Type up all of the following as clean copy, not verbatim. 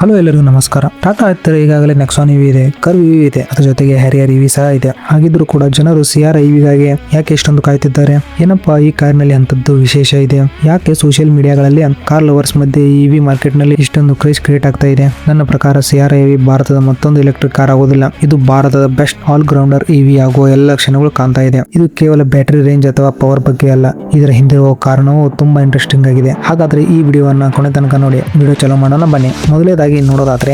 Hello ಎಲ್ಲರಿಗೂ ನಮಸ್ಕಾರ. ಟಾಟಾ ಹತ್ತಿರ ಈಗಾಗಲೇ ನೆಕ್ಸಾನ್ ಇವಿ ಇದೆ, ಕರ್ವ್ ಇವಿ ಇದೆ, ಅದರ ಜೊತೆಗೆ ಹ್ಯಾರಿಯರ್ ಇವಿ ಸಹ ಇದೆ. ಹಾಗಿದ್ರು ಕೂಡ ಜನರು ಸಿಆರ್ ಇವಿಗಾಗಿ ಯಾಕೆ ಇಷ್ಟೊಂದು ಕಾಯ್ತಿದ್ದಾರೆ? ಏನಪ್ಪಾ ಈ ಕಾರಿನಲ್ಲಿ ಅಂತದ್ದು ವಿಶೇಷ ಇದೆ? ಯಾಕೆ ಸೋಷಿಯಲ್ ಮೀಡಿಯಾಗಳಲ್ಲಿ ಕಾರ್ ಲವರ್ಸ್ ಮಧ್ಯೆ ಇವಿ ಮಾರ್ಕೆಟ್ ನಲ್ಲಿ ಇಷ್ಟೊಂದು ಕ್ರೇಜ್ ಕ್ರಿಯೇಟ್ ಆಗ್ತಾ ಇದೆ? ನನ್ನ ಪ್ರಕಾರ ಸಿಆರ್ ಇವಿ ಭಾರತದ ಮತ್ತೊಂದು ಎಲೆಕ್ಟ್ರಿಕ್ ಕಾರ್ ಆಗೋದಿಲ್ಲ. ಇದು ಭಾರತದ ಬೆಸ್ಟ್ ಆಲ್ ಗ್ರೌಂಡರ್ ಇವಿ ಆಗುವ ಎಲ್ಲ ಲಕ್ಷಣಗಳು ಕಾಣ್ತಾ ಇದೆ. ಇದು ಕೇವಲ ಬ್ಯಾಟರಿ ರೇಂಜ್ ಅಥವಾ ಪವರ್ ಬಗ್ಗೆ ಅಲ್ಲ, ಇದರ ಹಿಂದಿರುವ ಕಾರಣವು ತುಂಬಾ ಇಂಟ್ರೆಸ್ಟಿಂಗ್ ಆಗಿದೆ. ಹಾಗಾದ್ರೆ ಈ ವಿಡಿಯೋವನ್ನ ಕೊನೆ ತನಕ ನೋಡಿ. ವಿಡಿಯೋ ಚಲೋ ಮಾಡೋಣ ಬನ್ನಿ. ಮೊದಲೇದಾಗಿ ನೋಡೋದಾದ್ರೆ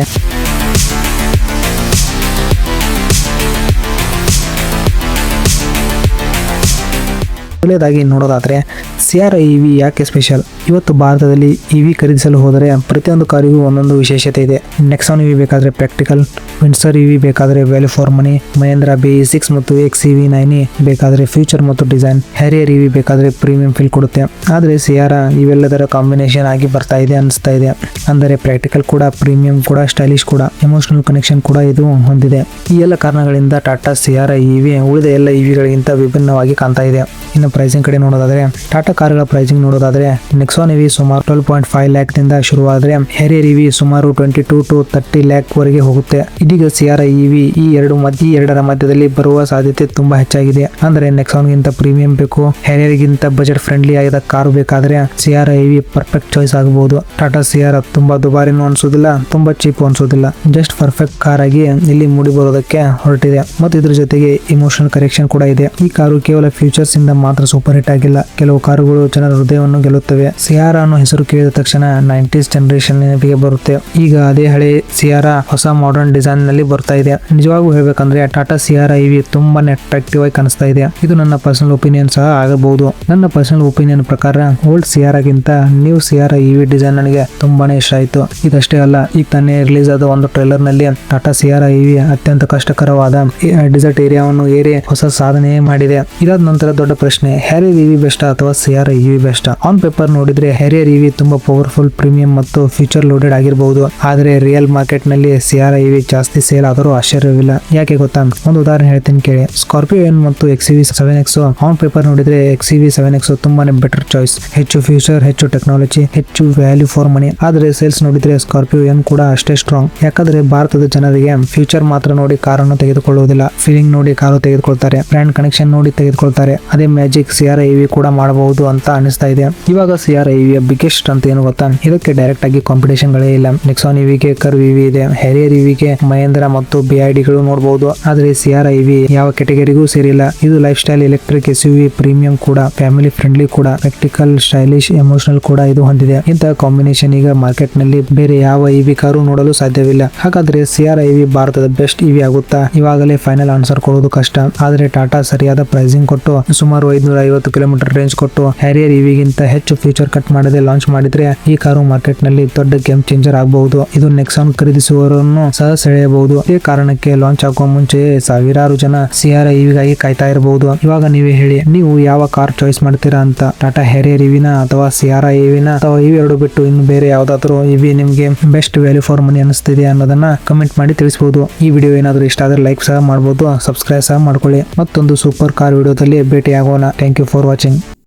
ಸಿಆರ್ ಇವಿ ಯಾಕೆ ಸ್ಪೆಷಲ್? ಇವತ್ತು ಭಾರತದಲ್ಲಿ ಇವಿ ಖರೀದಿಸಲು ಹೋದರೆ ಪ್ರತಿಯೊಂದು ಕಾರಿಗೂ ಒಂದೊಂದು ವಿಶೇಷತೆ ಇದೆ. ನೆಕ್ಸಾನ್ ಇವಿ ಬೇಕಾದ್ರೆ ಪ್ರಾಕ್ಟಿಕಲ್, ವಿಂಡ್ಸರ್ ಇವಿ ಬೇಕಾದ್ರೆ value for money, Mahindra BE6 ಮತ್ತು XEV9 ಬೇಕಾದ್ರೆ ಫ್ಯೂಚರ್ ಮತ್ತು ಡಿಸೈನ್, ಹ್ಯಾರಿಯರ್ ಇವಿ ಬೇಕಾದ್ರೆ ಪ್ರೀಮಿಯಂ ಫೀಲ್ ಕೊಡುತ್ತೆ. ಆದ್ರೆ ಸಿಆರ್ ಇವೆಲ್ಲದರ ಕಾಂಬಿನೇಷನ್ ಆಗಿ ಬರ್ತಾ ಇದೆ ಅನಿಸ್ತಾ ಇದೆ. ಅಂದರೆ ಪ್ರಾಕ್ಟಿಕಲ್ ಕೂಡ, ಪ್ರೀಮಿಯಂ ಕೂಡ, ಸ್ಟೈಲಿಶ್ ಕೂಡ, ಎಮೋಷನಲ್ ಕನೆಕ್ಷನ್ ಕೂಡ ಇದು ಹೊಂದಿದೆ. ಈ ಎಲ್ಲ ಕಾರಣಗಳಿಂದ ಟಾಟಾ ಸಿಆರ್ ಇವಿ ಉಳಿದ ಎಲ್ಲ ಇವಿಗಳಿಗಿಂತ ವಿಭಿನ್ನವಾಗಿ ಕಾಣ್ತಾ ಇದೆ. ಇನ್ನು ಪ್ರೈಸಿಂಗ್ ಕಡೆ ನೋಡೋದಾದ್ರೆ, ಟಾಟಾ ಕಾರುಗಳ ಪ್ರೈಸಿಂಗ್ ನೋಡೋದಾದ್ರೆ ನೆಕ್ಸಾನ್ ಇವಿ ಸುಮಾರು 12.5 ಲ್ಯಾಕ್ ದಿಂದ ಶುರುವಾದ್ರೆ ಹ್ಯಾರಿಯರ್ ಇವಿ ಸುಮಾರು 22 to 30 ಲ್ಯಾಕ್ ವರೆಗೆ ಹೋಗುತ್ತೆ. ಇದೀಗ ಸಿಆರ್ ಇವಿ ಈ ಎರಡರ ಮಧ್ಯದಲ್ಲಿ ಬರುವ ಸಾಧ್ಯತೆ ತುಂಬಾ ಹೆಚ್ಚಾಗಿದೆ. ಅಂದ್ರೆ ನೆಕ್ಸಾನ್ ಗಿಂತ ಪ್ರೀಮಿಯಂ ಬೇಕು, ಹ್ಯಾರಿಯರ್ ಗಿಂತ ಬಜೆಟ್ ಫ್ರೆಂಡ್ಲಿ ಆದ ಕಾರು ಬೇಕಾದ್ರೆ ಸಿಆರ್ ಇವಿ ಪರ್ಫೆಕ್ಟ್ ಚಾಯ್ಸ್ ಆಗಬಹುದು. ಟಾಟಾ ಸಿಆರ್ ತುಂಬಾ ದುಬಾರಿನೂ ಅನ್ಸೋದಿಲ್ಲ, ತುಂಬಾ ಚೀಪ್ ಅನ್ಸೋದಿಲ್ಲ, ಜಸ್ಟ್ ಪರ್ಫೆಕ್ಟ್ ಕಾರ್ ಆಗಿ ಇಲ್ಲಿ ಮೂಡಿ ಬರೋದಕ್ಕೆ ಹೊರಟಿದೆ. ಮತ್ತು ಇದ್ರ ಜೊತೆಗೆ ಇಮೋಷನಲ್ ಕರೆಕ್ಷನ್ ಕೂಡ ಇದೆ. ಈ ಕಾರು ಕೇವಲ ಫ್ಯೂಚರ್ಸ್ ಇಂದ ಮಾತ್ರ ಸೂಪರ್ ಹಿಟ್ ಆಗಿಲ್ಲ, ಕೆಲವು ಕಾರುಗಳು ಜನರ ಹೃದಯವನ್ನು ಗೆಲ್ಲುತ್ತವೆ. ಸಿಆರ್ ಅನ್ನೋ ಹೆಸರು ಕೇಳಿದ ತಕ್ಷಣ 90s ಜನರೇಷನ್ ನೆನಪಿಗೆ ಬರುತ್ತೆ. ಈಗ ಅದೇ ಹಳೆ ಸಿಆರ್ ಹೊಸ ಮಾಡರ್ನ್ ಡಿಸೈನ್ ನಲ್ಲಿ ಬರ್ತಾ ಇದೆ. ನಿಜವಾಗೂ ಹೇಳ್ಬೇಕಂದ್ರೆ ಟಾಟಾ ಸಿಆರ್ ಇವಿ ತುಂಬಾನೇ ಅಟ್ರಾಕ್ಟಿವ್ ಆಗಿ ಕಾಣಿಸ್ತಾ ಇದೆ. ಇದು ನನ್ನ ಪರ್ಸನಲ್ ಒಪಿನಿಯನ್ ಸಹ ಆಗಬಹುದು. ನನ್ನ ಪರ್ಸನಲ್ ಒಪಿನಿಯನ್ ಪ್ರಕಾರ ಓಲ್ಡ್ ಸಿಆರ್ ಗಿಂತ ನ್ಯೂ ಸಿಆರ್ ಇವಿ ಡಿಸೈನ್ ನನಗೆ ತುಂಬಾನೇ ಇಷ್ಟ ಆಯ್ತು. ಇದಷ್ಟೇ ಅಲ್ಲ, ಈಗ ತಾನೇ ರಿಲೀಸ್ ಆದ ಒಂದು ಟ್ರೈಲರ್ ನಲ್ಲಿ ಟಾಟಾ ಸಿಆರ್ ಇವಿ ಅತ್ಯಂತ ಕಷ್ಟಕರವಾದ ಡಿಸರ್ಟ್ ಏರಿಯಾವನ್ನು ಏರಿ ಹೊಸ ಸಾಧನೆ ಮಾಡಿದೆ. ಇದಾದ ನಂತರ ದೊಡ್ಡ ಪ್ರಶ್ನೆ, ಹ್ಯಾರಿಯರ್ ಇವಿ ಬೆಸ್ಟ್ ಅಥವಾ Sierra EV best? On paper ನೋಡಿದ್ರೆ ಹ್ಯಾರಿಯರ್ ಇವಿ ತುಂಬಾ ಪವರ್ಫುಲ್, ಪ್ರೀಮಿಯಂ ಮತ್ತು ಫ್ಯೂಚರ್ ಲೋಡೆಡ್ ಆಗಿರಬಹುದು. ಆದ್ರೆ ರಿಯಲ್ ಮಾರ್ಕೆಟ್ ನಲ್ಲಿ ಸಿಆರ್ ಇವಿ ಜಾಸ್ತಿ ಸೇಲ್ ಆದರೂ ಆಶ್ಚರ್ಯವಿಲ್ಲ. ಯಾಕೆ ಗೊತ್ತಾ? ಒಂದು ಉದಾಹರಣೆ ಹೇಳ್ತೀನಿ ಕೇಳಿ. ಸ್ಕಾರ್ಪಿಯೋ ಎನ್ ಮತ್ತು XEV7X ಆನ್ ಪೇಪರ್ ನೋಡಿದ್ರೆ XEV7X ತುಂಬಾನೇ ಬೆಟರ್ ಚಾಯ್ಸ್. ಹೆಚ್ಚು ಫ್ಯೂಚರ್, ಹೆಚ್ಚು ಟೆಕ್ನಾಲಜಿ, ಹೆಚ್ಚು ವ್ಯಾಲ್ಯೂ ಫಾರ್ ಮನಿ. ಆದ್ರೆ ಸೇಲ್ಸ್ ನೋಡಿದ್ರೆ ಸ್ಕಾರ್ಪಿಯೋ ಎನ್ ಕೂಡ ಅಷ್ಟೇ ಸ್ಟ್ರಾಂಗ್. ಯಾಕಂದ್ರೆ ಭಾರತದ ಜನರಿಗೆ ಫ್ಯೂಚರ್ ಮಾತ್ರ ನೋಡಿ ಕಾರನ್ನು ತೆಗೆದುಕೊಳ್ಳುವುದಿಲ್ಲ, ಫೀಲಿಂಗ್ ನೋಡಿ ಕಾರು ತೆಗೆದುಕೊಳ್ತಾರೆ, ಬ್ರ್ಯಾಂಡ್ ಕನೆಕ್ಷನ್ ನೋಡಿ ತೆಗೆದುಕೊಳ್ತಾರೆ. ಅದೇ ಮ್ಯಾಜಿಕ್ ಸಿಆರ್ ಇವಿ ಕೂಡ ಮಾಡಬಹುದು ಅಂತ ಅನಿಸ್ತಾ ಇದೆ. ಇವಾಗ ಸಿಆರ್ ಇವಿಯ ಬಿಗ್ಗೆಸ್ಟ್ ಅಂತ ಏನು ಗೊತ್ತಾ? ಇದಕ್ಕೆ ಡೈರೆಕ್ಟ್ ಆಗಿ ಕಾಂಪಿಟೇಷನ್ ಗಳೇ ಇಲ್ಲ. ನೆಕ್ಸಾನ್ ಇವಿಗೆ ಕರ್ವ್ ಇವಿ ಇದೆ, ಹ್ಯಾರಿಯರ್ ಇವಿಗೆ ಮಹೇಂದ್ರ ಮತ್ತು BYD ಗಳು ನೋಡಬಹುದು. ಆದ್ರೆ ಸಿಆರ್ ಇವಿ ಯಾವ ಕೆಟಗರಿಗೂ ಸೇರಿಲ್ಲ. ಇದು life style electric SUV, premium ಕೂಡ, ಫ್ಯಾಮಿಲಿ ಫ್ರೆಂಡ್ಲಿ ಕೂಡ, ಪ್ರಾಕ್ಟಿಕಲ್, ಸ್ಟೈಲಿಶ್, ಎಮೋಷನಲ್ ಕೂಡ ಇದು ಹೊಂದಿದೆ. ಇಂತಹ ಕಾಂಬಿನೇಷನ್ ಈಗ ಮಾರ್ಕೆಟ್ ನಲ್ಲಿ ಬೇರೆ ಯಾವ ಇವಿ ಕಾರು ನೋಡಲು ಸಾಧ್ಯವಿಲ್ಲ. ಹಾಗಾದ್ರೆ ಸಿಆರ್ ಇವಿ ಭಾರತದ ಬೆಸ್ಟ್ ಇವಿ ಆಗುತ್ತಾ? ಇವಾಗಲೇ ಫೈನಲ್ ಆನ್ಸರ್ ಕೊಡೋದು ಕಷ್ಟ. ಆದ್ರೆ ಟಾಟಾ ಸರಿಯಾದ ಪ್ರೈಸಿಂಗ್ ಕೊಟ್ಟು ಸುಮಾರು 550 ಕಿಲೋಮೀಟರ್ ರೇಂಜ್ ಕೊಟ್ಟು ಹ್ಯಾರಿಯರ್ ಇವಿಗಿಂತ ಹೆಚ್ಚು ಫ್ಯೂಚರ್ ಕಟ್ ಮಾಡದೆ ಲಾಂಚ್ ಮಾಡಿದ್ರೆ ಈ ಕಾರು ಮಾರ್ಕೆಟ್ ನಲ್ಲಿ ದೊಡ್ಡ ಗೇಮ್ ಚೇಂಜರ್ ಆಗಬಹುದು. ಇದು ನೆಕ್ಸಾನ್ ಖರೀದಿಸುವವರನ್ನು ಸಹ ಸೆಳೆಯಬಹುದು. ಈ ಕಾರಣಕ್ಕೆ ಲಾಂಚ್ ಆಗುವ ಮುಂಚೆ ಸಾವಿರಾರು ಜನ ಸಿಆರ್ ಇವಿಗಾಗಿ ಕಾಯ್ತಾ ಇರಬಹುದು. ಇವಾಗ ನೀವೇ ಹೇಳಿ, ನೀವು ಯಾವ ಕಾರ್ ಚಾಯ್ಸ್ ಮಾಡ್ತೀರಾ ಅಂತ? ಟಾಟಾ ಹ್ಯಾರಿಯರ್ ಇವಿನ ಅಥವಾ ಸಿಆರ್ ಇವಿನ ಅಥವಾ ಇವೆರಡು ಬಿಟ್ಟು ಇನ್ನು ಬೇರೆ ಯಾವ್ದಾದ್ರು ಇವಿ ನಿಮ್ಗೆ ಬೆಸ್ಟ್ ವ್ಯಾಲ್ಯೂ ಫಾರ್ ಮನಿ ಅನಿಸ್ತಿದೆ ಅನ್ನೋದನ್ನ ಕಮೆಂಟ್ ಮಾಡಿ ತಿಳಿಸಬಹುದು. ಈ ವಿಡಿಯೋ ಏನಾದರೂ ಇಷ್ಟ ಆದ್ರೆ ಲೈಕ್ ಸಹ ಮಾಡಬಹುದು, ಸಬ್ಸ್ಕ್ರೈಬ್ ಸಹ ಮಾಡ್ಕೊಳ್ಳಿ. ಮತ್ತೊಂದು ಸೂಪರ್ ಕಾರ್ ವಿಡಿಯೋದಲ್ಲಿ ಭೇಟಿ ಆಗೋಣ. Thank you for watching.